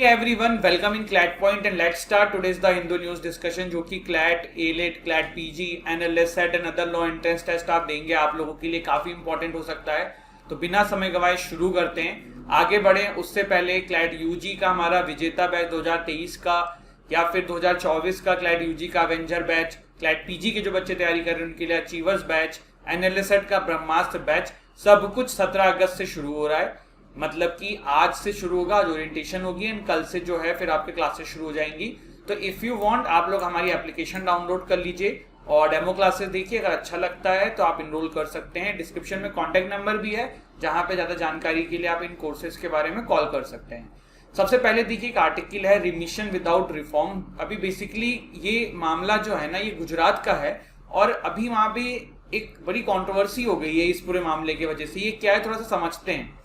Hey everyone, welcome in CLAT Point and let's start today's the Hindu news discussion जो कि CLAT, ALET, CLAT PG, NLS SET and other law entrance test आप देंगे आप लोगों के लिए काफी इंपॉर्टेंट हो सकता है। तो बिना समय गवाए शुरू करते हैं, आगे बढ़े उससे पहले CLAT UG का हमारा विजेता बैच 2023 का या फिर 2024 का CLAT UG का अवेंजर बैच, CLAT PG के जो बच्चे तैयारी कर रहे हैं उनके लिए अचीवर्स बैच, NLS सेट का ब्रह्मास्त्र बैच, सब कुछ 17 अगस्त से शुरू हो रहा है। मतलब कि आज से शुरू होगा, आज ओरिएंटेशन होगी एंड कल से जो है फिर आपके क्लासेस शुरू हो जाएंगी। तो इफ यू वांट आप लोग हमारी एप्लीकेशन डाउनलोड कर लीजिए और डेमो क्लासेस देखिए, अगर अच्छा लगता है तो आप इनरोल कर सकते हैं। डिस्क्रिप्शन में कॉन्टैक्ट नंबर भी है जहां पे ज्यादा जानकारी के लिए आप इन कोर्सेज के बारे में कॉल कर सकते हैं। सबसे पहले देखिए एक आर्टिकल है रिमिशन विदाउट रिफॉर्म। अभी बेसिकली ये मामला जो है ना ये गुजरात का है और अभी वहां पे एक बड़ी कॉन्ट्रोवर्सी हो गई है इस पूरे मामले की वजह से। ये क्या है थोड़ा सा समझते हैं।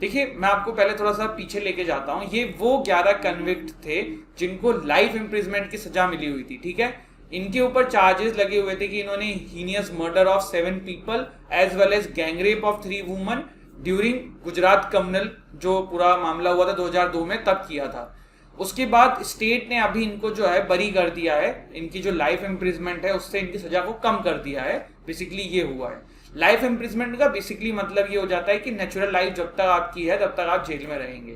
देखिए मैं आपको पहले थोड़ा सा पीछे लेके जाता हूं। ये वो 11 कन्विक्ट थे जिनको लाइफ इम्प्रिजमेंट की सजा मिली हुई थी, ठीक है। इनके ऊपर चार्जेस लगे हुए थे कि इन्होंने heinous murder of 7 people as well as gangrape of 3 woman during Gujarat communal, जो पूरा मामला हुआ था 2002 में, तब किया था। उसके बाद स्टेट ने अभी इनको जो है बरी कर दिया है, इनकी जो लाइफ इम्प्रिजमेंट है उससे इनकी सजा को कम कर दिया है। बेसिकली ये हुआ है। लाइफ इम्प्रिजमेंट का बेसिकली मतलब ये हो जाता है कि नेचुरल लाइफ जब तक आपकी है तब तक आप जेल में रहेंगे।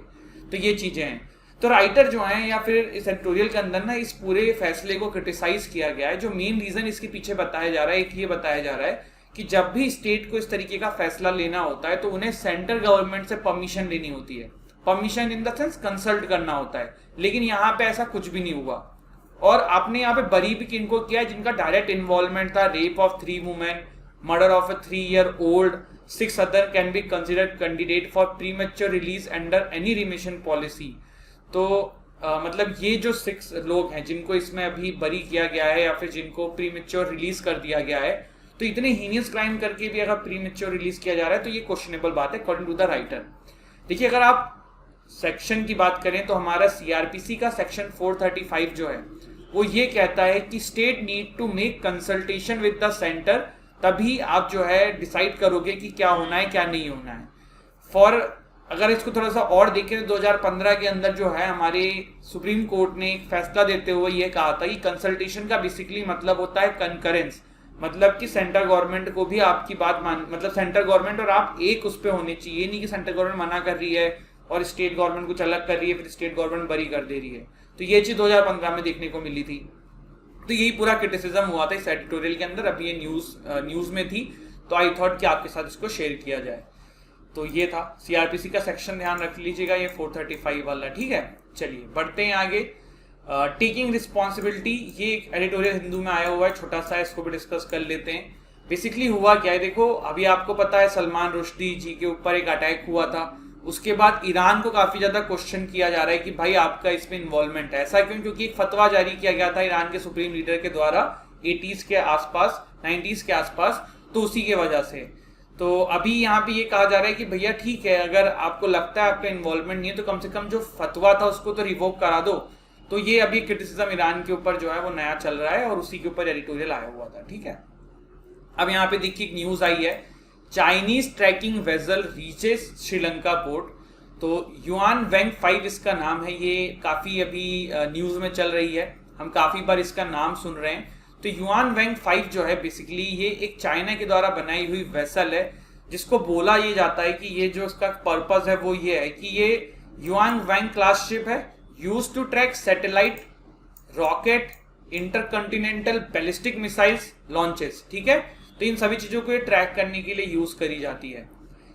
तो ये चीजें हैं। तो राइटर जो हैं या फिर इस एडिटोरियल के अंदर ना इस पूरे फैसले को क्रिटिसाइज किया गया है। जो मेन रीजन इसके पीछे बताया जा रहा है, एक ये बताया जा रहा है कि जब भी स्टेट को इस तरीके का फैसला लेना होता है तो उन्हें सेंट्रल गवर्नमेंट से परमिशन लेनी होती है। Permission in the sense consult करना होता है, लेकिन यहाँ पे ऐसा कुछ भी नहीं हुआ। और आपने यहाँ पे बरी भी किनको किया है जिनका डायरेक्ट इन्वॉल्वमेंट था। Rape of 3 women, murder of a 3-year-old, 6 other can be considered candidate for premature release under any remission policy। तो मतलब ये जो 6 लोग हैं जिनको इसमें अभी बरी किया गया है या फिर जिनको प्रीमेच्योर रिलीज कर दिया गया है, तो इतने हीनियस क्राइम करके भी अगर प्रीमेच्योर रिलीज किया जा रहा है तो ये क्वेश्चनेबल बात है अकॉर्डिंग टू द राइटर। देखिए अगर आप सेक्शन की बात करें तो हमारा सीआरपीसी का सेक्शन 435 जो है वो ये कहता है कि state need to make consultation with the centre, तभी आप जो है डिसाइड करोगे कि क्या होना है क्या नहीं होना है। फॉर अगर इसको थोड़ा सा और देखें तो 2015 के अंदर जो है हमारे सुप्रीम कोर्ट ने एक फैसला देते हुए ये कहा था कि कंसल्टेशन का बेसिकली मतलब होता है कंकरेंस। मतलब कि सेंट्रल गवर्नमेंट को भी आपकी बात मतलब सेंट्रल गवर्नमेंट और आप एक उस पर होने चाहिए, नहीं कि सेंट्रल गवर्नमेंट मना कर रही है और स्टेट गवर्नमेंट कुछ अलग कर रही है फिर स्टेट गवर्नमेंट बरी कर दे रही है। तो ये चीज 2015 में देखने को मिली थी। तो यही पूरा क्रिटिसिज्म हुआ था इस एडिटोरियल के अंदर। अभी ये न्यूज में थी तो आई थॉट कि आपके साथ इसको शेयर किया जाए। तो ये था सीआरपीसी का सेक्शन, ध्यान रख लीजिएगा ये 435 वाला, ठीक है। चलिए बढ़ते हैं आगे। टेकिंग रिस्पॉन्सिबिलिटी, ये एक एडिटोरियल हिंदू में आया हुआ है, छोटा सा, इसको भी डिस्कस कर लेते हैं। बेसिकली हुआ क्या है, देखो अभी आपको पता है सलमान रुश्दी जी के ऊपर एक अटैक हुआ था। उसके बाद ईरान को काफी ज्यादा क्वेश्चन किया जा रहा है कि भाई आपका इसमें इन्वॉल्वमेंट है। ऐसा क्यों? क्योंकि एक फतवा जारी किया गया था ईरान के सुप्रीम लीडर के द्वारा 80s के आसपास, 90s के आसपास, तो उसी के वजह से। तो अभी यहाँ पे ये कहा जा रहा है कि भैया ठीक है, अगर आपको लगता है आपका इन्वॉल्वमेंट नहीं है तो कम से कम जो फतवा था उसको तो रिवोक करा दो। तो ये अभी क्रिटिसिज्म ईरान के ऊपर जो है वो नया चल रहा है और उसी के ऊपर एडिटोरियल आया हुआ था, ठीक है। अब यहाँ पे देखिए एक न्यूज आई है, Chinese tracking vessel reaches Sri Lanka port. तो युआन वैंग 5 इसका नाम है। ये काफी अभी न्यूज में चल रही है, हम काफी बार इसका नाम सुन रहे हैं। तो युआन वैंग 5 जो है बेसिकली ये एक चाइना के द्वारा बनाई हुई वेसल है, जिसको बोला ये जाता है कि ये जो इसका पर्पस है वो ये है कि ये युआन वैंग क्लास शिप है, used to track satellite, rocket, intercontinental ballistic missiles launches, ठीक है। तो इन सभी चीजों को ये ट्रैक करने के लिए यूज करी जाती है।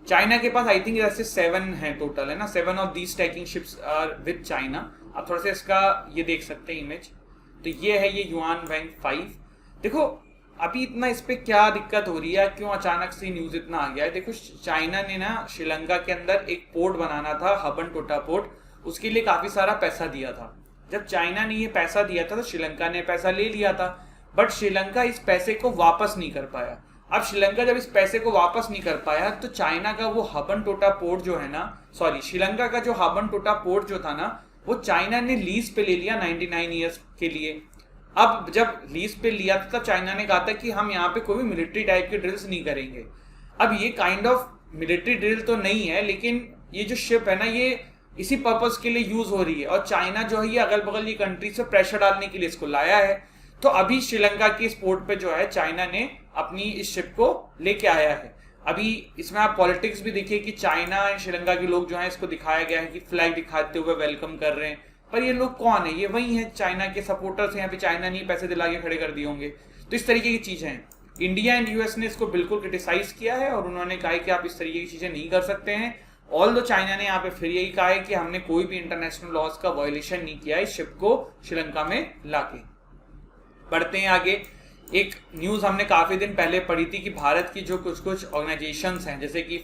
चाइना के पास आई थिंक ऐसे 7 है टोटल, है ना। 7 of these tracking ships are with China. आप थोड़ा सा इसका ये देख सकते हैं इमेज। तो ये है ये युआन वैंग 5। देखो अभी इतना इस पे क्या दिक्कत हो रही है, क्यों अचानक से न्यूज इतना आ गया है। देखो चाइना ने ना श्रीलंका के अंदर एक पोर्ट बनाना था, हबनटोटा पोर्ट, उसके लिए काफी सारा पैसा दिया था। जब चाइना ने ये पैसा दिया था तो श्रीलंका ने पैसा ले लिया था, बट श्रीलंका इस पैसे को वापस नहीं कर पाया। अब श्रीलंका जब इस पैसे को वापस नहीं कर पाया तो चाइना का वो हबनटोटा पोर्ट जो है ना, सॉरी श्रीलंका का जो हबनटोटा पोर्ट जो था ना, वो चाइना ने लीज पे ले लिया 99 ईयर्स के लिए। अब जब लीज पे लिया था तब चाइना ने कहा था कि हम यहाँ पे कोई भी मिलिट्री टाइप के ड्रिल्स नहीं करेंगे। अब ये काइंड ऑफ मिलिट्री ड्रिल तो नहीं है, लेकिन ये जो शिप है ना ये इसी पर्पस के लिए यूज हो रही है, और चाइना जो है ये अगल बगल की कंट्री से प्रेशर डालने के लिए इसको लाया है। तो अभी श्रीलंका की इस पोर्ट पे जो है चाइना ने अपनी इस शिप को लेके आया है। अभी इसमें आप पॉलिटिक्स भी देखिए कि चाइना एंड श्रीलंका के लोग जो है इसको दिखाया गया है कि फ्लैग दिखाते हुए वेलकम कर रहे हैं, पर ये लोग कौन है? ये वही है चाइना के सपोर्टर्स हैं, या फिर चाइना नहीं पैसे दिला के खड़े कर दिए होंगे। तो इस तरीके की चीजें हैं। इंडिया एंड यूएस ने इसको बिल्कुल क्रिटिसाइज किया है और उन्होंने कहा कि आप इस तरीके की चीजें नहीं कर सकते हैं। ऑल दो चाइना ने यहाँ पे फिर यही कहा है कि हमने कोई भी इंटरनेशनल लॉज का वायोलेशन नहीं किया इस शिप को श्रीलंका में लाके। बढ़ते हैं आगे। एक न्यूज हमने काफी दिन पहले पढ़ी थी कि भारत की जो कुछ कुछ ऑर्गेनाइजेशंस हैं, जैसे कि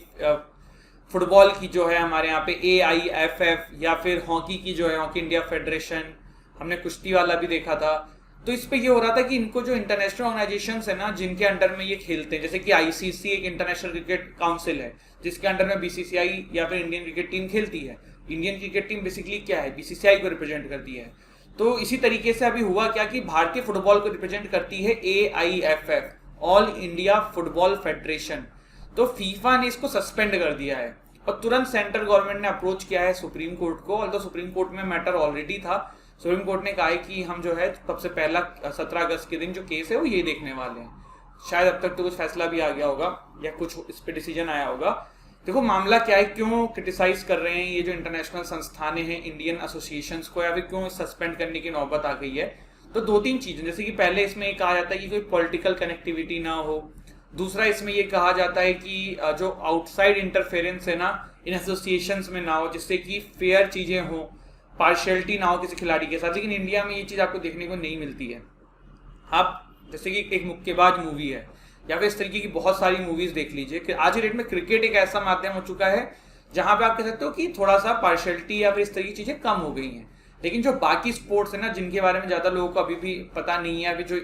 फुटबॉल की जो है हमारे यहाँ पे AIFF, या फिर हॉकी की जो है हॉकी इंडिया फेडरेशन, हमने कुश्ती वाला भी देखा था। तो इस पे ये हो रहा था कि इनको जो इंटरनेशनल ऑर्गेनाइजेशंस है ना जिनके अंडर में ये खेलते हैं, जैसे कि ICC एक इंटरनेशनल क्रिकेट काउंसिल है जिसके अंडर में BCCI या फिर इंडियन क्रिकेट टीम खेलती है। इंडियन क्रिकेट टीम बेसिकली क्या है, BCCI को रिप्रेजेंट करती है। तो इसी तरीके से अभी हुआ क्या कि भारतीय फुटबॉल को रिप्रेजेंट करती है AIFF, all India football federation. तो फीफा ने इसको सस्पेंड कर दिया है और तुरंत सेंट्रल गवर्नमेंट ने अप्रोच किया है सुप्रीम कोर्ट को। और तो सुप्रीम कोर्ट में मैटर ऑलरेडी था। सुप्रीम कोर्ट ने कहा है कि हम जो है सबसे पहला 17 अगस्त के दिन जो केस है वो ये देखने वाले हैं। शायद अब तक तो कुछ फैसला भी आ गया होगा या कुछ इस पे डिसीजन आया होगा। देखो मामला क्या है, क्यों क्रिटिसाइज कर रहे हैं ये जो इंटरनेशनल संस्थानें हैं इंडियन एसोसिएशंस को, या फिर क्यों सस्पेंड करने की नौबत आ गई है? तो दो तीन चीजें, जैसे कि पहले इसमें कहा जाता है कि कोई पॉलिटिकल कनेक्टिविटी ना हो। दूसरा इसमें ये कहा जाता है कि जो आउटसाइड इंटरफेरेंस है ना इन एसोसिएशंस में ना हो, जिससे कि फेयर चीजें हो, पार्शियलिटी ना हो किसी खिलाड़ी के साथ। लेकिन इंडिया में ये चीज आपको देखने को नहीं मिलती है। आप जैसे कि एक मुक्केबाज मूवी है या फिर इस तरीके की बहुत सारी मूवीज देख लीजिए कि आज की डेट में क्रिकेट एक ऐसा माध्यम हो चुका है जहां पे आप कह सकते हो कि थोड़ा सा पार्शियलिटी या फिर इस तरीके की चीजें कम हो गई हैं। लेकिन जो बाकी स्पोर्ट्स है ना जिनके बारे में ज्यादा लोगों को अभी भी पता नहीं है, अभी जो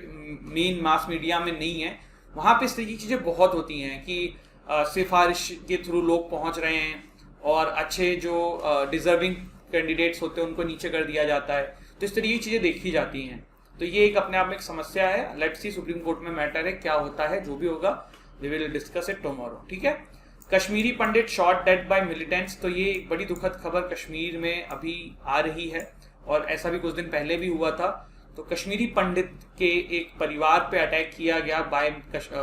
मेन मास मीडिया में नहीं है, वहां पे इस तरीके की चीजें बहुत होती हैं कि सिफारिश के थ्रू लोग पहुंच रहे हैं और अच्छे जो डिजर्विंग कैंडिडेट्स होते हैं उनको नीचे कर दिया जाता है। तो इस तरीके की चीजें देखी जाती हैं। तो ये एक अपने आप में एक समस्या है। लेट्स सी सुप्रीम कोर्ट में मैटर है, क्या होता है, जो भी होगा we will discuss it tomorrow. ठीक है। Kashmiri Pandit shot dead by militants. तो ये एक बड़ी दुखद खबर कश्मीर में अभी आ रही है और ऐसा भी कुछ दिन पहले भी हुआ था। तो कश्मीरी पंडित के एक परिवार पे अटैक किया गया बाय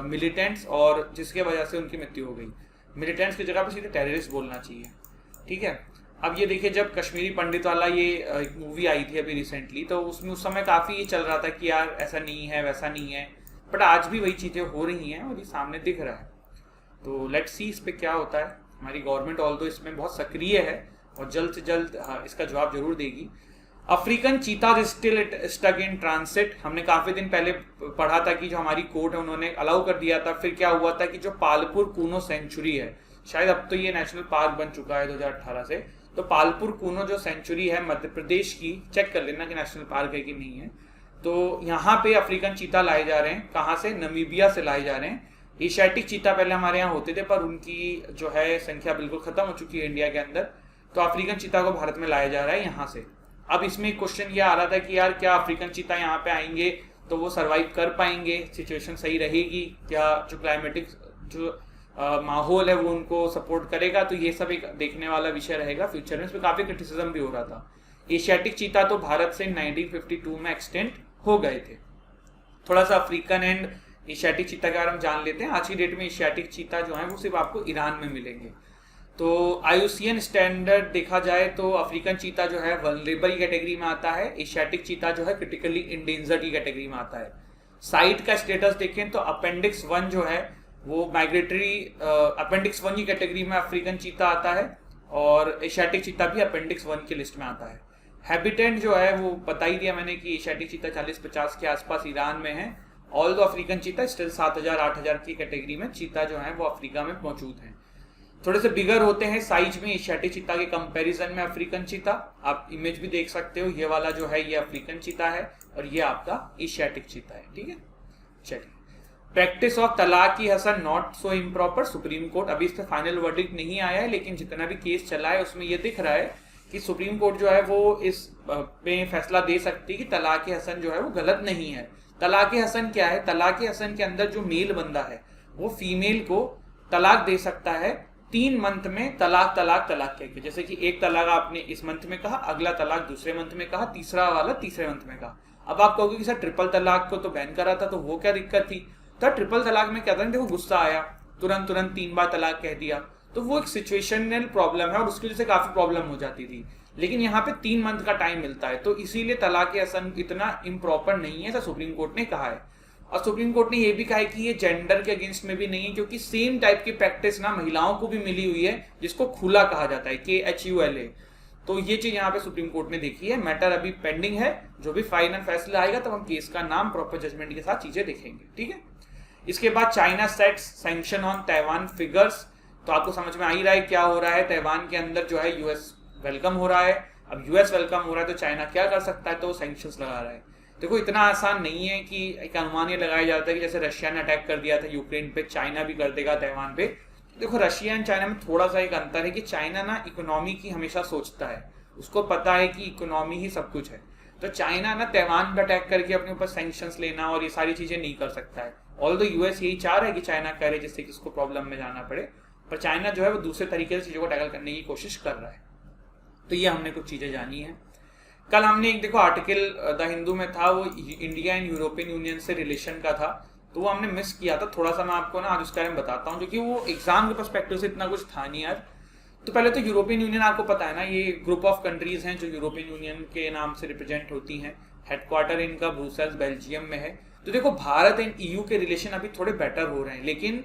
मिलिटेंट्स और जिसके वजह से उनकी मृत्यु हो गई। मिलिटेंट्स की जगह पे सीधे टेररिस्ट बोलना चाहिए। ठीक है। अब ये देखिए, जब कश्मीरी पंडित वाला ये एक मूवी आई थी अभी रिसेंटली, तो उसमें उस समय काफ़ी ये चल रहा था कि यार ऐसा नहीं है वैसा नहीं है, बट आज भी वही चीज़ें हो रही हैं और ये सामने दिख रहा है। तो लेट्स सी इस पे क्या होता है। हमारी गवर्नमेंट ऑल्दो इसमें बहुत सक्रिय है और जल्द से जल्द इसका जवाब जरूर देगी। African cheetah still stuck in transit. हमने काफ़ी दिन पहले पढ़ा था कि जो हमारी कोर्ट है उन्होंने अलाउ कर दिया था। फिर क्या हुआ था कि जो पालपुर कूनो सेंचुरी है, शायद अब तो ये नेशनल पार्क बन चुका है 2018 से, तो पालपुर कूनो जो सेंचुरी है मध्य प्रदेश की, चेक कर लेना कि नेशनल पार्क है कि नहीं है। तो यहाँ पे अफ्रीकन चीता लाए जा रहे हैं। कहाँ से? नमीबिया से लाए जा रहे हैं। एशियाटिक चीता पहले हमारे यहाँ होते थे पर उनकी जो है संख्या बिल्कुल खत्म हो चुकी है इंडिया के अंदर। तो अफ्रीकन चीता को भारत में लाया जा रहा है यहाँ से। अब इसमें क्वेश्चन ये आ रहा था कि यार क्या अफ्रीकन चीता यहाँ पे आएंगे तो वो सरवाइव कर पाएंगे, सिचुएशन सही रहेगी क्या, जो क्लाइमेटिक जो माहौल है वो उनको सपोर्ट करेगा। तो ये सब एक देखने वाला विषय रहेगा फ्यूचर में। इसमें काफी क्रिटिसिज्म भी हो रहा था। एशियाटिक चीता तो भारत से 1952 में एक्सटेंड हो गए थे। थोड़ा सा अफ्रीकन एंड एशियाटिक चीता के बारे में जान लेते हैं। आज की डेट में एशियाटिक चीता जो है वो सिर्फ आपको ईरान में मिलेंगे। तो IUCN स्टैंडर्ड देखा जाए तो अफ्रीकन चीता जो है वल्नरेबल कैटेगरी में आता है, एशियाटिक चीता जो है क्रिटिकली इंडेंजर्ड की कैटेगरी में आता है। साइट का स्टेटस देखें तो अपेंडिक्स 1 जो है वो माइग्रेटरी अपेंडिक्स 1 की कैटेगरी में अफ्रीकन चीता आता है और एशियाटिक चीता भी अपेंडिक्स 1 की लिस्ट में आता है। हैबिटेट जो है वो बता ही दिया मैंने कि एशियाटिक चीता 40-50 के आसपास ईरान में है। ऑल दो अफ्रीकन चीता स्टिल 7000-8000 की कैटेगरी में चीता जो है वो अफ्रीका में मौजूद हैं। थोड़े से बिगर होते हैं साइज में एशियाटिक चीता के कंपैरिजन में अफ्रीकन चीता। आप इमेज भी देख सकते हो, ये वाला जो है ये अफ्रीकन चीता है और ये आपका एशियाटिक चीता है। ठीक है, चलिए। Practice of talaq hasan not so improper. Supreme Court, अभी इस पर फाइनल वर्डिक्ट नहीं आया है लेकिन जितना भी केस चला है उसमें ये दिख रहा है कि सुप्रीम कोर्ट जो है वो इस पे फैसला दे सकती है कि तलाक हसन जो है वो गलत नहीं है। तलाक हसन क्या है? तलाक हसन के अंदर जो मेल बंदा है वो फीमेल को तलाक दे सकता है 3 मंथ में तलाक तलाक तलाक कह के, जैसे कि एक तलाक आपने इस मंथ में कहा, अगला तलाक दूसरे मंथ में कहा, तीसरा वाला तीसरे मंथ में कहा। अब आप कहोगे कि सर ट्रिपल तलाक को तो बैन करा था, तो वो क्या दिक्कत थी? तो ट्रिपल तलाक में क्या था, देखो गुस्सा आया, तुरंत 3 बार तलाक कह दिया, तो वो एक सिचुएशनल प्रॉब्लम है और उसकी वजह से काफी प्रॉब्लम हो जाती थी। लेकिन यहाँ पे 3 मंथ का टाइम मिलता है, तो इसीलिए तलाक हसन इतना इम्प्रॉपर नहीं है, ऐसा सुप्रीम कोर्ट ने कहा है। और सुप्रीम कोर्ट ने यह भी कहा है कि ये जेंडर के अगेंस्ट में भी नहीं है, क्योंकि सेम टाइप की प्रैक्टिस ना महिलाओं को भी मिली हुई है, जिसको खुला कहा जाता है, KHULA। तो ये चीज यहाँ पे सुप्रीम कोर्ट ने देखी है। मैटर अभी पेंडिंग है, जो भी फाइनल फैसला आएगा तब हम केस का नाम प्रॉपर जजमेंट के साथ चीजें देखेंगे, ठीक है। इसके बाद China sets sanction on Taiwan figures. तो आपको समझ में आ ही रहा है क्या हो रहा है, ताइवान के अंदर जो है यूएस वेलकम हो रहा है। अब यूएस वेलकम हो रहा है तो चाइना क्या कर सकता है, तो सैंक्शंस लगा रहा है। देखो इतना आसान नहीं है कि एक अनुमान ये लगाया जाता है कि जैसे रशिया ने अटैक कर दिया था यूक्रेन पे, चाइना भी कर देगा ताइवान पे। देखो रशिया एंड चाइना में थोड़ा सा एक अंतर है कि चाइना ना इकोनॉमी की हमेशा सोचता है, उसको पता है कि इकोनॉमी ही सब कुछ है। तो चाइना ना ताइवान पे अटैक करके अपने ऊपर सैंक्शंस लेना और ये सारी चीजें नहीं कर सकता है। ऑल्दो यूएस यही चाह रहा है कि चाइना करे जिससे कि उसको प्रॉब्लम में जाना पड़े, पर चाइना जो है वो दूसरे तरीके से चीजों को टैकल करने की कोशिश कर रहा है। तो ये हमने कुछ चीजें जानी है। कल हमने एक देखो आर्टिकल द हिंदू में था, वो इंडिया एंड यूरोपियन यूनियन से रिलेशन का था, तो वो हमने मिस किया था थोड़ा सा। मैं आपको ना आज उसके बारे में बताता हूँ, क्योंकि वो एग्जाम के पर्सपेक्टिव से इतना कुछ था नहीं यार। तो पहले तो यूरोपियन यूनियन आपको पता है ना, ये ग्रुप ऑफ कंट्रीज हैं जो यूरोपियन यूनियन के नाम से रिप्रेजेंट होती हैं। हेडक्वार्टर इनका ब्रुसेल्स बेल्जियम में है। तो देखो भारत एंड EU के रिलेशन अभी थोड़े बेटर हो रहे हैं, लेकिन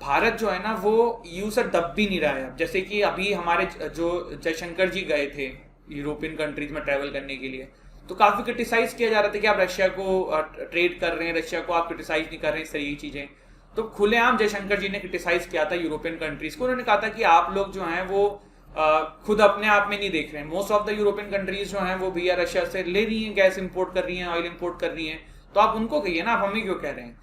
भारत जो है ना वो EU से दब भी नहीं रहा है। जैसे कि अभी हमारे जो जयशंकर जी गए थे यूरोपियन कंट्रीज में ट्रैवल करने के लिए, तो काफी क्रिटिसाइज किया जा रहा था कि आप रशिया को ट्रेड कर रहे हैं, रशिया को आप क्रिटिसाइज नहीं कर रहे हैं, इस तरह की चीजें। तो खुलेआम जयशंकर जी ने क्रिटिसाइज किया था यूरोपियन कंट्रीज को। उन्होंने कहा था कि आप लोग जो हैं वो खुद अपने आप में नहीं देख रहे हैं। Most of the European countries जो हैं वो भैया रशिया से ले रही हैं, गैस इंपोर्ट कर रही हैं, ऑयल इंपोर्ट कर रही हैं, तो आप उनको कहिए ना, आप हमें क्यों कह रहे हैं।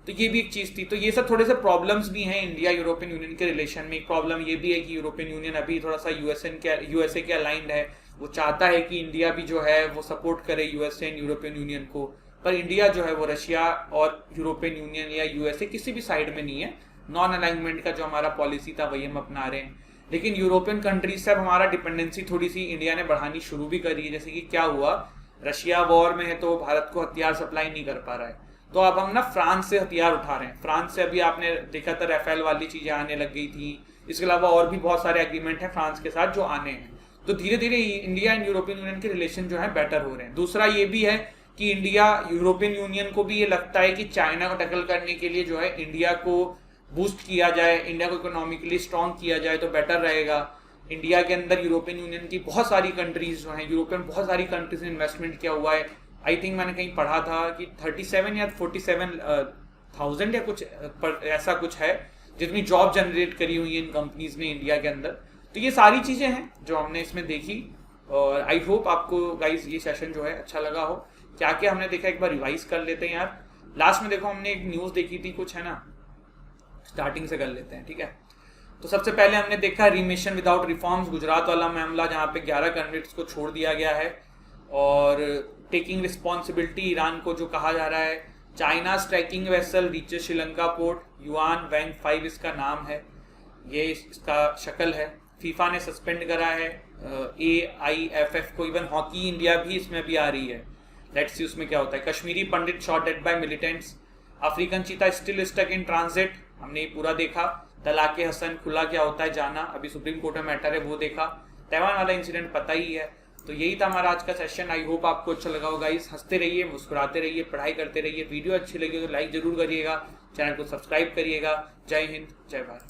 तो ये भी एक चीज थी। तो ये सब थोड़े से प्रॉब्लम्स भी हैं इंडिया यूरोपियन यूनियन के रिलेशन में। एक प्रॉब्लम ये भी है कि यूरोपियन यूनियन अभी थोड़ा सा यूएसए के अलाइंड है। वो चाहता है कि इंडिया भी जो है वो सपोर्ट करे यूएसए एंड यूरोपियन यूनियन को, पर इंडिया जो है वो रशिया और यूरोपियन यूनियन या यूएसए किसी भी साइड में नहीं है। नॉन अलाइनमेंट का जो हमारा पॉलिसी था वही हम अपना रहे हैं। लेकिन यूरोपियन कंट्रीज से अब हमारा डिपेंडेंसी थोड़ी सी इंडिया ने बढ़ानी शुरू भी करी है। जैसे कि क्या हुआ, रशिया वॉर में है तो भारत को हथियार सप्लाई नहीं कर पा रहा है, तो अब हम ना फ्रांस से हथियार उठा रहे हैं। फ्रांस से अभी आपने देखा था राफेल वाली चीजें आने लग गई थी। इसके अलावा और भी बहुत सारे एग्रीमेंट हैं फ्रांस के साथ जो आने हैं। तो धीरे धीरे इंडिया एंड यूरोपियन यूनियन के रिलेशन जो है बेटर हो रहे हैं। दूसरा ये भी है कि इंडिया यूरोपियन यूनियन को भी ये लगता है कि चाइना को टैकल करने के लिए जो है इंडिया को बूस्ट किया जाए, इंडिया को इकोनॉमिकली स्ट्रॉन्ग किया जाए तो बेटर रहेगा। इंडिया के अंदर यूरोपियन यूनियन की बहुत सारी कंट्रीज जो हैं, यूरोपियन बहुत सारी कंट्रीज ने इन्वेस्टमेंट किया हुआ है। आई थिंक मैंने कहीं पढ़ा था कि 37 या 47,000 या कुछ ऐसा कुछ है जितनी जॉब जनरेट करी हुई है इन कंपनीज ने इंडिया के अंदर। तो ये सारी चीजें हैं जो हमने इसमें देखी, और आई होप आपको गाइस ये सेशन जो है अच्छा लगा हो। क्या क्या हमने देखा एक बार रिवाइज कर लेते हैं यार। लास्ट में देखो हमने एक न्यूज देखी थी कुछ, है ना, स्टार्टिंग से कर लेते हैं, ठीक है। तो सबसे पहले हमने देखा रिमिशन विदाउट रिफॉर्म्स, गुजरात वाला मामला जहाँ पे 11 कन्विक्ट्स को छोड़ दिया गया है। और टेकिंग रिस्पॉन्सिबिलिटी ईरान को जो कहा जा रहा है। China tracking vessel reaches Sri Lanka port, Yuan Wang 5 इसका नाम है, ये इसका शक्ल है। फीफा ने सस्पेंड करा है AIFF को, इवन हॉकी इंडिया भी इसमें भी आ रही है। लेट्स सी उसमें क्या होता है। Kashmiri Pandit shot dead by militants, African cheetah still stuck in transit, हमने ये पूरा देखा। तलाक हसन खुला क्या होता है जाना, अभी सुप्रीम कोर्ट में मैटर है वो देखा। ताइवान वाला इंसिडेंट पता ही है। तो यही था हमारा आज का सेशन। आई होप आपको अच्छा लगा होगा। गाइस हंसते रहिए, मुस्कुराते रहिए, पढ़ाई करते रहिए। वीडियो अच्छी लगी तो लाइक जरूर करिएगा, चैनल को सब्सक्राइब करिएगा। जय हिंद, जय भारत।